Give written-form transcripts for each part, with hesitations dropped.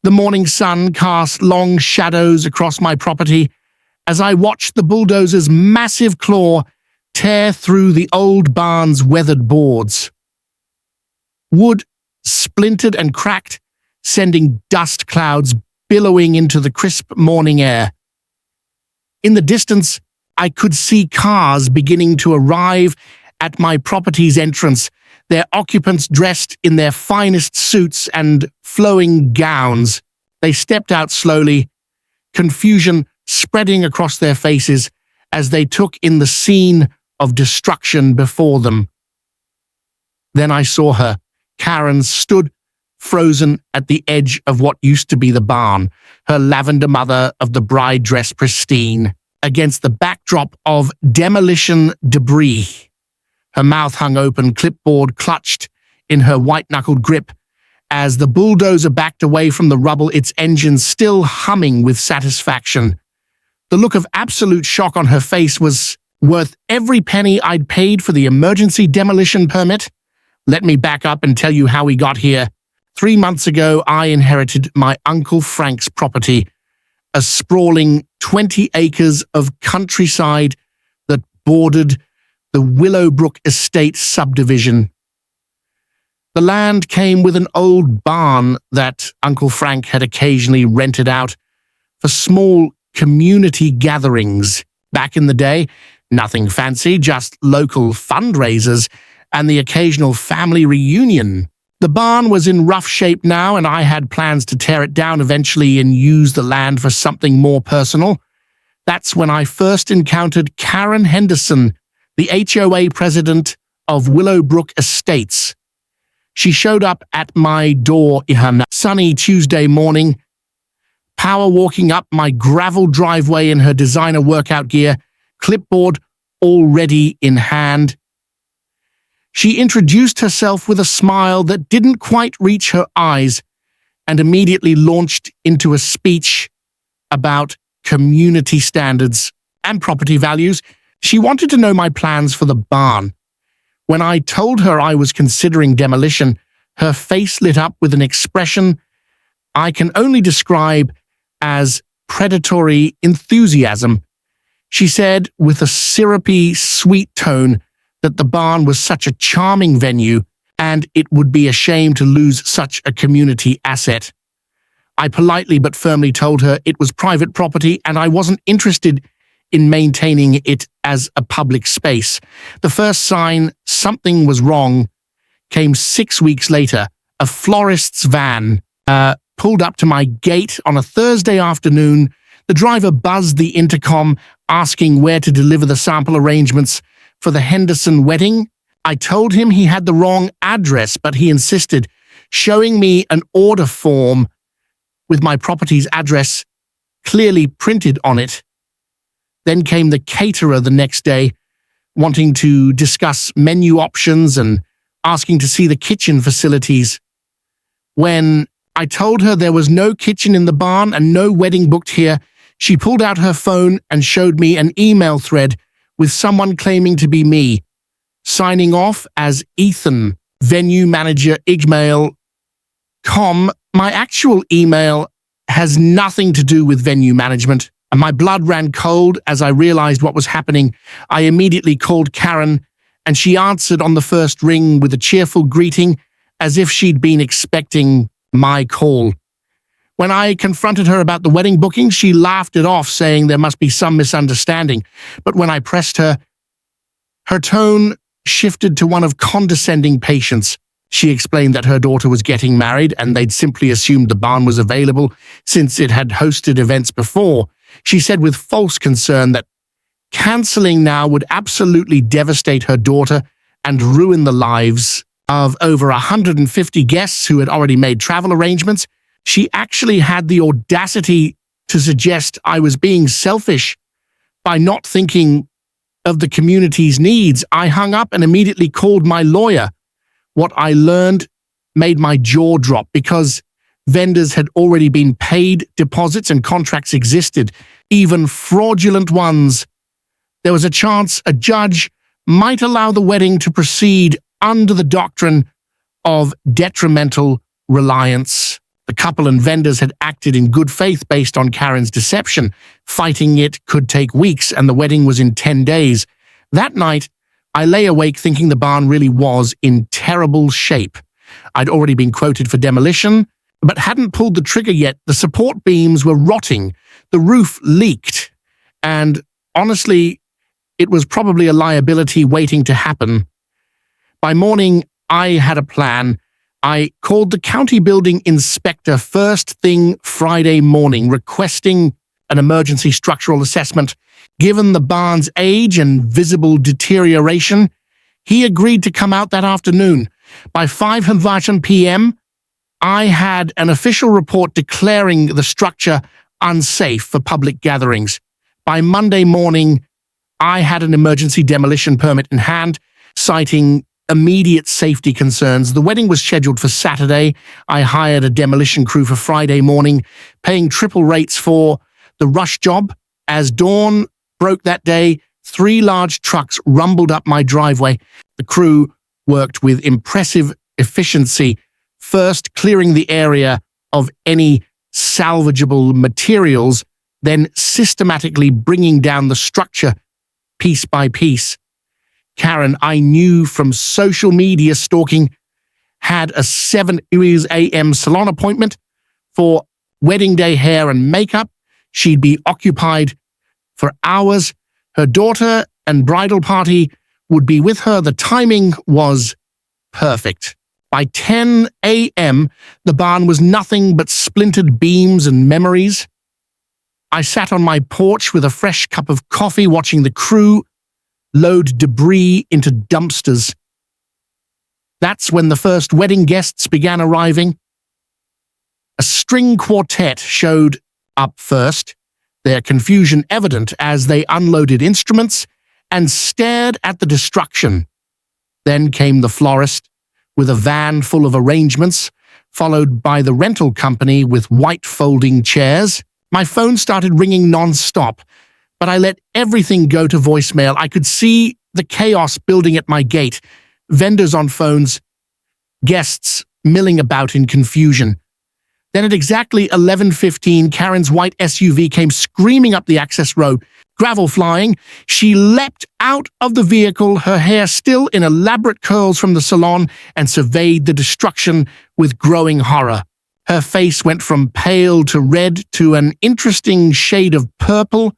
The morning sun cast long shadows across my property as I watched the bulldozer's massive claw tear through the old barn's weathered boards. Wood splintered and cracked, sending dust clouds billowing into the crisp morning air. In the distance, I could see cars beginning to arrive at my property's entrance, their occupants dressed in their finest suits and flowing gowns. They stepped out slowly, confusion spreading across their faces as they took in the scene of destruction before them. Then I saw her. Karen stood frozen at the edge of what used to be the barn, her lavender mother of the bride dress pristine, against the backdrop of demolition debris. Her mouth hung open, clipboard clutched in her white-knuckled grip as the bulldozer backed away from the rubble, its engine still humming with satisfaction. The look of absolute shock on her face was worth every penny I'd paid for the emergency demolition permit. Let me back up and tell you how we got here. 3 months ago, I inherited my Uncle Frank's property, a sprawling 20 acres of countryside that bordered the Willowbrook Estate subdivision. The land came with an old barn that Uncle Frank had occasionally rented out for small community gatherings. Back in the day, nothing fancy, just local fundraisers and the occasional family reunion. The barn was in rough shape now, and I had plans to tear it down eventually and use the land for something more personal. That's when I first encountered Karen Henderson, the HOA president of Willowbrook Estates. She showed up at my door in her sunny Tuesday morning, power walking up my gravel driveway in her designer workout gear, clipboard already in hand. She introduced herself with a smile that didn't quite reach her eyes and immediately launched into a speech about community standards and property values. She wanted to know my plans for the barn. When I told her I was considering demolition, her face lit up with an expression I can only describe as predatory enthusiasm. She said with a syrupy, sweet tone that the barn was such a charming venue and it would be a shame to lose such a community asset. I politely but firmly told her it was private property and I wasn't interested in maintaining it as a public space. The first sign something was wrong came 6 weeks later. A florist's van pulled up to my gate on a Thursday afternoon. The driver buzzed the intercom, asking where to deliver the sample arrangements for the Henderson wedding. I told him he had the wrong address, but he insisted, showing me an order form with my property's address clearly printed on it. Then came the caterer the next day, wanting to discuss menu options and asking to see the kitchen facilities. When I told her there was no kitchen in the barn and no wedding booked here, she pulled out her phone and showed me an email thread with someone claiming to be me, signing off as Ethan, venue manager, igmail.com. My actual email has nothing to do with venue management, and my blood ran cold as I realized what was happening. I immediately called Karen, and she answered on the first ring with a cheerful greeting, as if she'd been expecting my call. When I confronted her about the wedding booking, she laughed it off, saying there must be some misunderstanding. But when I pressed her, her tone shifted to one of condescending patience. She explained that her daughter was getting married and they'd simply assumed the barn was available since it had hosted events before. She said with false concern that canceling now would absolutely devastate her daughter and ruin the lives of over 150 guests who had already made travel arrangements. She actually had the audacity to suggest I was being selfish by not thinking of the community's needs. I hung up and immediately called my lawyer. What I learned made my jaw drop because vendors had already been paid, deposits and contracts existed, even fraudulent ones. There was a chance a judge might allow the wedding to proceed under the doctrine of detrimental reliance. The couple and vendors had acted in good faith based on Karen's deception. Fighting it could take weeks, and the wedding was in 10 days. That night, I lay awake thinking the barn really was in terrible shape. I'd already been quoted for demolition, but hadn't pulled the trigger yet. The support beams were rotting, the roof leaked, and honestly, it was probably a liability waiting to happen. By morning, I had a plan. I called the county building inspector first thing Friday morning, requesting an emergency structural assessment. Given the barn's age and visible deterioration, he agreed to come out that afternoon. By 5:15 p.m., I had an official report declaring the structure unsafe for public gatherings. By Monday morning, I had an emergency demolition permit in hand, citing immediate safety concerns. The wedding was scheduled for Saturday. I hired a demolition crew for Friday morning, paying triple rates for the rush job. As dawn broke that day, 3 large trucks rumbled up my driveway. The crew worked with impressive efficiency, first clearing the area of any salvageable materials, then systematically bringing down the structure piece by piece. Karen, I knew from social media stalking, had a 7 a.m. salon appointment for wedding day hair and makeup. She'd be occupied for hours. Her daughter and bridal party would be with her. The timing was perfect. By 10 a.m., the barn was nothing but splintered beams and memories. I sat on my porch with a fresh cup of coffee, watching the crew load debris into dumpsters. That's when the first wedding guests began arriving. A string quartet showed up first, their confusion evident as they unloaded instruments and stared at the destruction. Then came the florist with a van full of arrangements, followed by the rental company with white folding chairs. My phone started ringing non-stop, but I let everything go to voicemail. I could see the chaos building at my gate, vendors on phones, guests milling about in confusion. Then at exactly 11:15, Karen's white SUV came screaming up the access road, gravel flying. She leapt out of the vehicle, her hair still in elaborate curls from the salon, and surveyed the destruction with growing horror. Her face went from pale to red to an interesting shade of purple.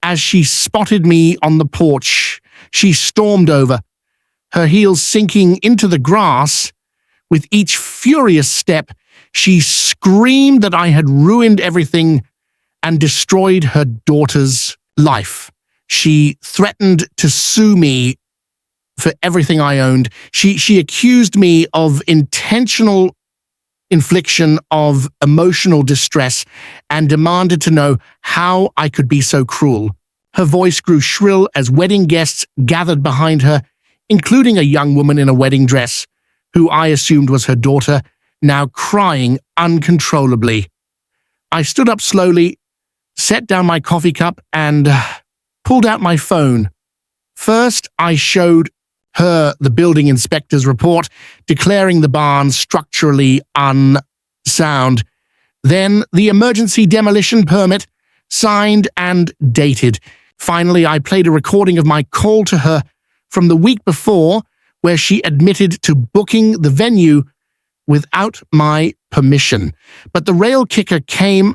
As she spotted me on the porch, she stormed over, her heels sinking into the grass. With each furious step, she screamed that I had ruined everything and destroyed her daughter's life. She threatened to sue me for everything I owned. She accused me of intentional infliction of emotional distress and demanded to know how I could be so cruel. Her voice grew shrill as wedding guests gathered behind her, including a young woman in a wedding dress, who I assumed was her daughter, now crying uncontrollably. I stood up slowly, set down my coffee cup, and pulled out my phone. First, I showed her the building inspector's report, declaring the barn structurally unsound. Then the emergency demolition permit, signed and dated. Finally, I played a recording of my call to her from the week before, where she admitted to booking the venue without my permission. But the rail kicker came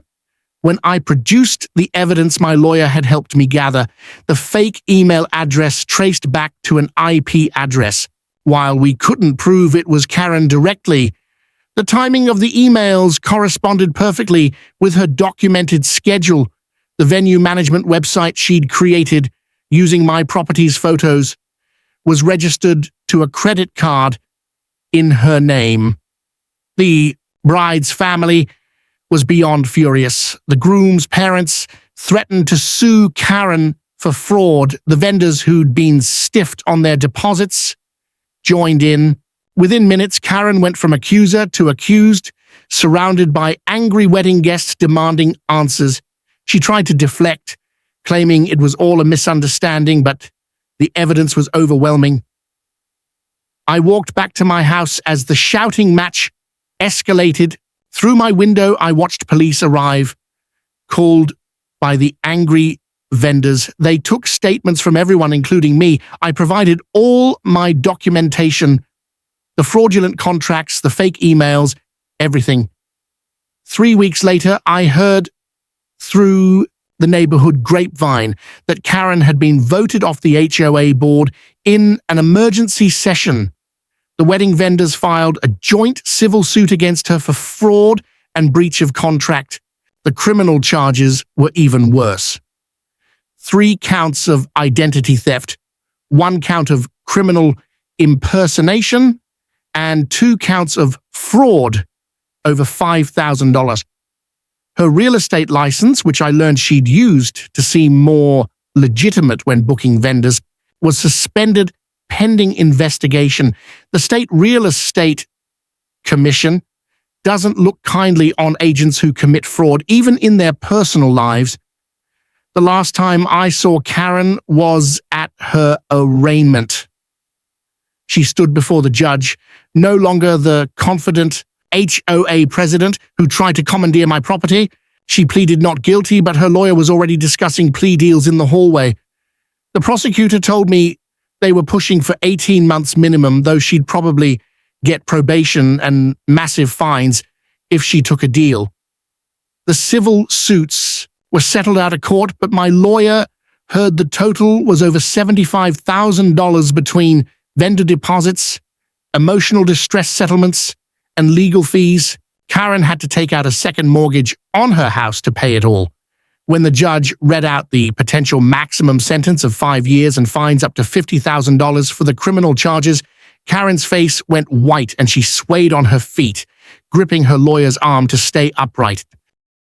when I produced the evidence my lawyer had helped me gather. The fake email address traced back to an IP address. While we couldn't prove it was Karen directly, the timing of the emails corresponded perfectly with her documented schedule. The venue management website she'd created using my property's photos was registered to a credit card in her name. The bride's family was beyond furious. The groom's parents threatened to sue Karen for fraud. The vendors who'd been stiffed on their deposits joined in. Within minutes, Karen went from accuser to accused, surrounded by angry wedding guests demanding answers. She tried to deflect, claiming it was all a misunderstanding, but the evidence was overwhelming. I walked back to my house as the shouting match escalated Through my window, I watched police arrive, called by the angry vendors. They took statements from everyone, including me. I provided all my documentation, the fraudulent contracts, the fake emails, everything. 3 weeks later, I heard through the neighborhood grapevine that Karen had been voted off the HOA board in an emergency session. The wedding vendors filed a joint civil suit against her for fraud and breach of contract. The criminal charges were even worse. 3 counts of identity theft, 1 count of criminal impersonation, and 2 counts of fraud over $5,000. Her real estate license, which I learned she'd used to seem more legitimate when booking vendors, was suspended pending investigation. The State Real Estate Commission doesn't look kindly on agents who commit fraud, even in their personal lives. The last time I saw Karen was at her arraignment. She stood before the judge, no longer the confident HOA president who tried to commandeer my property. She pleaded not guilty, but her lawyer was already discussing plea deals in the hallway. The prosecutor told me they were pushing for 18 months minimum, though she'd probably get probation and massive fines if she took a deal. The civil suits were settled out of court, but my lawyer heard the total was over $75,000 between vendor deposits, emotional distress settlements, and legal fees. Karen had to take out a second mortgage on her house to pay it all. When the judge read out the potential maximum sentence of 5 years and fines up to $50,000 for the criminal charges, Karen's face went white and she swayed on her feet, gripping her lawyer's arm to stay upright.